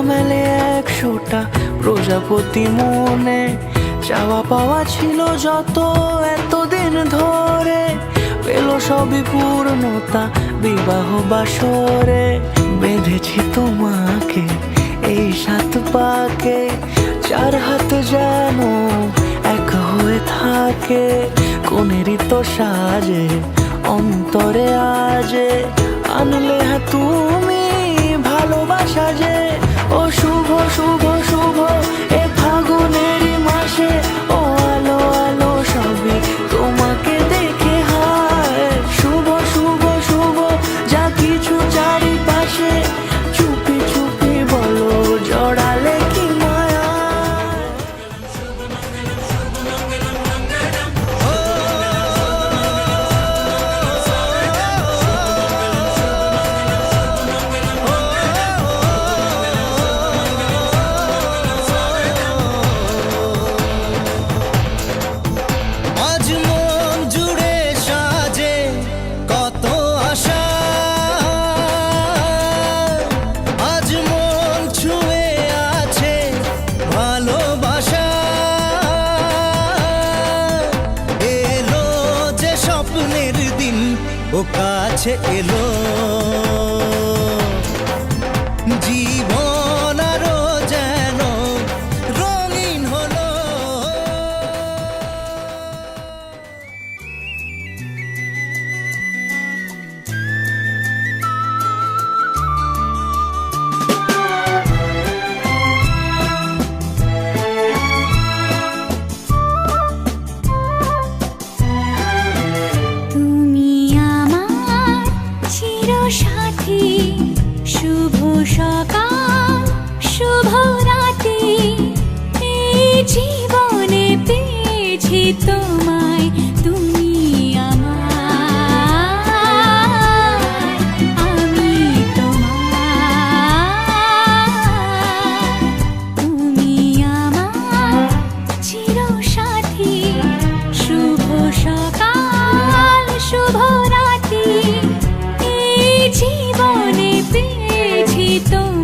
মেলে 100টা প্রজাপতি মনে, চাওয়া পাওয়া ছিল যত এতদিন ধরে, পেল সবই পূর্ণতা বিবাহ বাসরে। বেঁধেছি তোমাকে এই 7 পাকে, 4 হাত যেন এক হয়ে থাকে, কোনেরই তো সাজে অন্তরে আজে আনলে তুমি ভালোবাসা যে। ও শুভ শুভ শুভ এ ফাগুনেরই মাসে, ও আলো আলো সবই তোমাকে দেখে হায়। শুভ শুভ শুভ যা কিছু চারিপাশে, চুপি চুপি বলো জড়ালে কি মায়া। আজ মন জুড়ে সাজে কত আশা, আজ মন ছুঁয়ে আছে ভালোবাসা। এলো যে স্বপ্নের দিন, ও কাছে এলো জীবন আরো যেন রঙিন হলো। তুমি আমার চিরসাথী, শুভ সকাল শুভ রাতি, এই জীবনে পেয়েছি তোমায়, তুমি আমার, আমি তোমার। তুমি আমার চিরসাথী, শুভ সকাল শুভ রাতি, এই জীবনে পেয়েছি তোমায়।